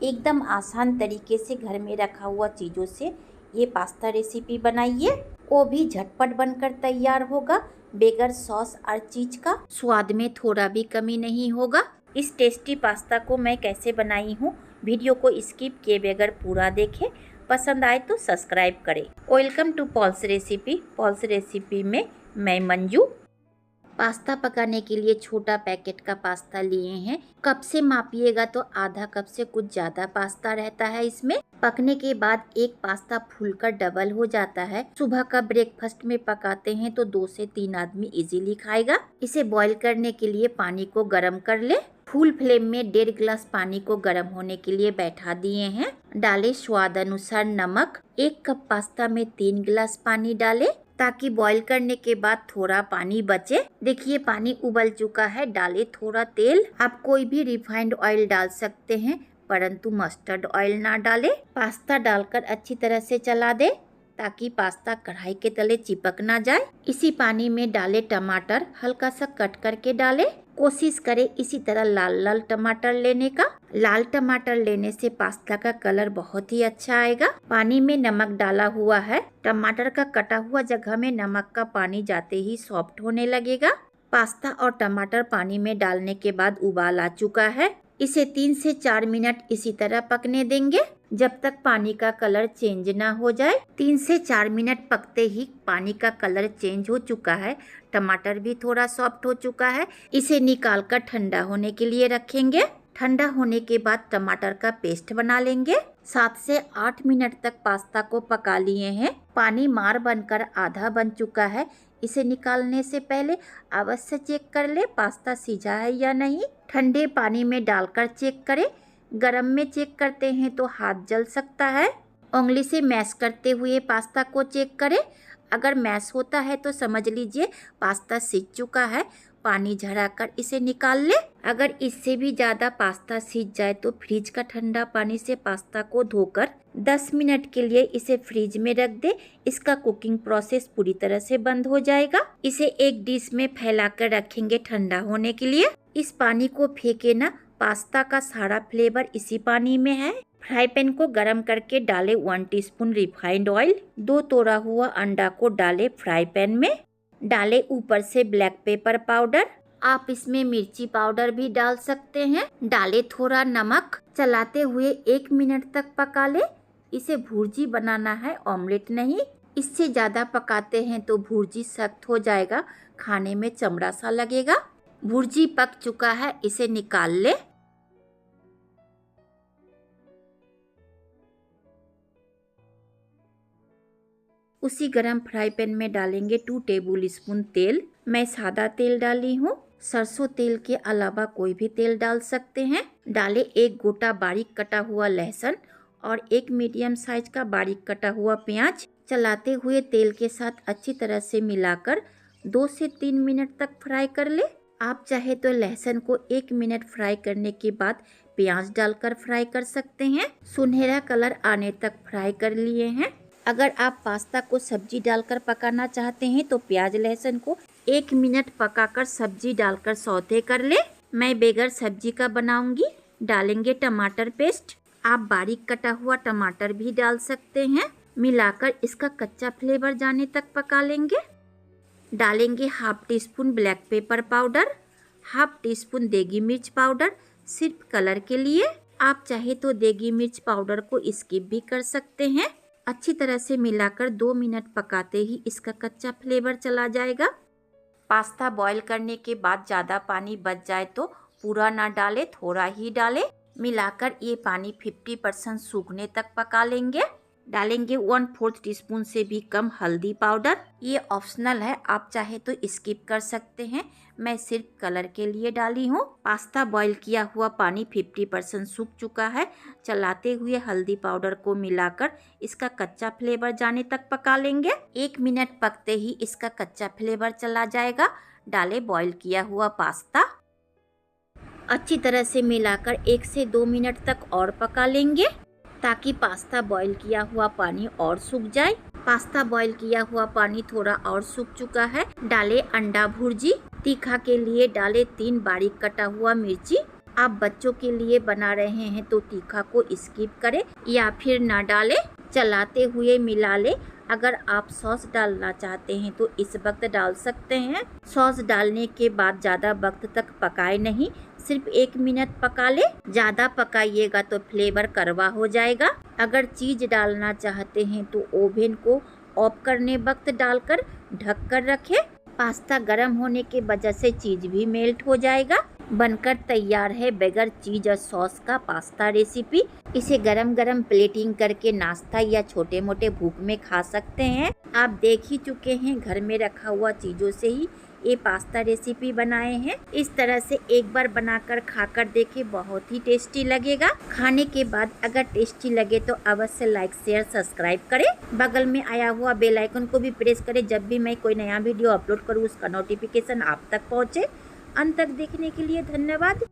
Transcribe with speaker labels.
Speaker 1: एकदम आसान तरीके से घर में रखा हुआ चीज़ों से ये पास्ता रेसिपी बनाइए, वो भी झटपट बनकर तैयार होगा बगैर सॉस और चीज़ का। स्वाद में थोड़ा भी कमी नहीं होगा। इस टेस्टी पास्ता को मैं कैसे बनाई हूँ, वीडियो को स्किप किए बगैर पूरा देखें। पसंद आए तो सब्सक्राइब करें। Welcome to Paul's recipe. Paul's recipe में मैं मंजू। पास्ता पकाने के लिए छोटा पैकेट का पास्ता लिए हैं। कप से मापिएगा तो आधा कप से कुछ ज़्यादा पास्ता रहता है इसमें। पकने के बाद एक पास्ता फूलकर डबल हो जाता है। सुबह का ब्रेकफास्ट में पकाते हैं तो 2 से 3 आदमी इजीली खाएगा। इसे बॉईल करने के लिए पानी को गर्म कर ले। फुल फ्लेम में 1.5 गिलास पानी को गर्म होने के लिए बैठा दिए हैं। डाले स्वाद अनुसार नमक। 1 कप पास्ता में 3 गिलास पानी डाले ताकि बॉईल करने के बाद थोड़ा पानी बचे। देखिए पानी उबल चुका है। डाले थोड़ा तेल। आप कोई भी रिफाइंड ऑयल डाल सकते हैं, परंतु मस्टर्ड ऑयल ना डालें। पास्ता डालकर अच्छी तरह से चला दे ताकि पास्ता कढ़ाई के तले चिपक ना जाए। इसी पानी में डाले टमाटर, हल्का सा कट करके डाले। कोशिश करें इसी तरह लाल लाल टमाटर लेने का। लाल टमाटर लेने से पास्ता का कलर बहुत ही अच्छा आएगा। पानी में नमक डाला हुआ है। टमाटर का कटा हुआ जगह में नमक का पानी जाते ही सॉफ्ट होने लगेगा। पास्ता और टमाटर पानी में डालने के बाद उबाल आ चुका है। इसे 3 से 4 मिनट इसी तरह पकने देंगे जब तक पानी का कलर चेंज ना हो जाए। 3 से 4 मिनट पकते ही पानी का कलर चेंज हो चुका है। टमाटर भी थोड़ा सॉफ्ट हो चुका है। इसे निकाल कर ठंडा होने के लिए रखेंगे। ठंडा होने के बाद टमाटर का पेस्ट बना लेंगे। 7 से 8 मिनट तक पास्ता को पका लिए हैं। पानी मार बनकर आधा बन चुका है। इसे निकालने से पहले अवश्य चेक कर ले पास्ता सीझा है या नहीं। ठंडे पानी में डालकर चेक करें। गरम में चेक करते हैं तो हाथ जल सकता है। उंगली से मैश करते हुए पास्ता को चेक करें। अगर मैश होता है तो समझ लीजिए पास्ता सीझ चुका है। पानी झराकर इसे निकाल ले। अगर इससे भी ज़्यादा पास्ता सीझ जाए तो फ्रिज का ठंडा पानी से पास्ता को धोकर 10 मिनट के लिए इसे फ्रिज में रख दे। इसका कुकिंग प्रोसेस पूरी तरह से बंद हो जाएगा। इसे एक डिश में फैलाकर रखेंगे ठंडा होने के लिए। इस पानी को फेंके ना, पास्ता का सारा फ्लेवर इसी पानी में है। फ्राई पैन को गरम करके डाले 1 टीस्पून रिफाइंड ऑयल। 2 तोड़ा हुआ अंडा को डाले फ्राई पैन में। डाले ऊपर से ब्लैक पेपर पाउडर। आप इसमें मिर्ची पाउडर भी डाल सकते हैं। डाले थोड़ा नमक। चलाते हुए 1 मिनट तक पका ले। इसे भुर्जी बनाना है, ऑमलेट नहीं। इससे ज़्यादा पकाते हैं तो भुर्जी सख्त हो जाएगा, खाने में चमड़ा सा लगेगा। भुर्जी पक चुका है, इसे निकाल ले। उसी गरम फ्राई पैन में डालेंगे 2 टेबल स्पून तेल। मैं सादा तेल डाली हूँ। सरसों तेल के अलावा कोई भी तेल डाल सकते हैं। डाले 1 गोटा बारीक कटा हुआ लहसुन और 1 मीडियम साइज का बारीक कटा हुआ प्याज। चलाते हुए तेल के साथ अच्छी तरह से मिलाकर 2 से 3 मिनट तक फ्राई कर ले। आप चाहे तो लहसुन को 1 मिनट फ्राई करने के बाद प्याज डालकर फ्राई कर सकते हैं। सुनहरा कलर आने तक फ्राई कर लिए हैं। अगर आप पास्ता को सब्जी डालकर पकाना चाहते हैं तो प्याज लहसुन को 1 मिनट पकाकर सब्जी डालकर सौते कर ले। मैं बगैर सब्जी का बनाऊंगी। डालेंगे टमाटर पेस्ट। आप बारीक कटा हुआ टमाटर भी डाल सकते हैं। मिलाकर इसका कच्चा फ्लेवर जाने तक पका लेंगे। डालेंगे 1/2 teaspoon black pepper powder, 1/2 teaspoon देगी मिर्च पाउडर, सिर्फ कलर के लिए। आप चाहे तो देगी मिर्च पाउडर को स्किप भी कर सकते हैं। अच्छी तरह से मिलाकर 2 मिनट पकाते ही इसका कच्चा फ्लेवर चला जाएगा। पास्ता बॉईल करने के बाद ज़्यादा पानी बच जाए तो पूरा ना डाले, थोड़ा ही डाले। मिलाकर ये पानी 50% सूखने तक पका लेंगे। डालेंगे 1/4 टीस्पून से भी कम हल्दी पाउडर। ये ऑप्शनल है, आप चाहे तो स्किप कर सकते हैं। मैं सिर्फ कलर के लिए डाली हूँ। पास्ता बॉईल किया हुआ पानी 50% सूख चुका है। चलाते हुए हल्दी पाउडर को मिलाकर इसका कच्चा फ्लेवर जाने तक पका लेंगे। 1 मिनट पकते ही इसका कच्चा फ्लेवर चला जाएगा। डाले बॉईल किया हुआ पास्ता। अच्छी तरह से मिलाकर 1 से 2 मिनट तक और पका लेंगे ताकि पास्ता बॉईल किया हुआ पानी और सूख जाए। पास्ता बॉईल किया हुआ पानी थोड़ा और सूख चुका है। डाले अंडा भुर्जी। तीखा के लिए डाले 3 बारीक कटा हुआ मिर्ची। आप बच्चों के लिए बना रहे हैं तो तीखा को स्किप करें या फिर ना डालें, चलाते हुए मिला लें। अगर आप सॉस डालना चाहते हैं तो इस वक्त डाल सकते हैं। सॉस डालने के बाद ज़्यादा वक्त तक पकाए नहीं, सिर्फ 1 मिनट पका ले। ज़्यादा पकाइएगा तो फ्लेवर कड़वा हो जाएगा। अगर चीज़ डालना चाहते हैं तो ओवन को ऑफ करने वक्त डालकर ढक कर रखें। पास्ता गर्म होने के वजह से चीज़ भी मेल्ट हो जाएगा। बनकर तैयार है बगैर चीज़ और सॉस का पास्ता रेसिपी। इसे गरम गरम प्लेटिंग करके नाश्ता या छोटे मोटे भूख में खा सकते हैं। आप देख ही चुके हैं, घर में रखा हुआ चीज़ों से ही ये पास्ता रेसिपी बनाए हैं। इस तरह से एक बार बनाकर खाकर देखें, बहुत ही टेस्टी लगेगा। खाने के बाद अगर टेस्टी लगे तो अवश्य लाइक शेयर सब्सक्राइब करें। बगल में आया हुआ बेल आइकन को भी प्रेस करें, जब भी मैं कोई नया वीडियो अपलोड करूँ उसका नोटिफिकेशन आप तक पहुँचे। अंत तक देखने के लिए धन्यवाद।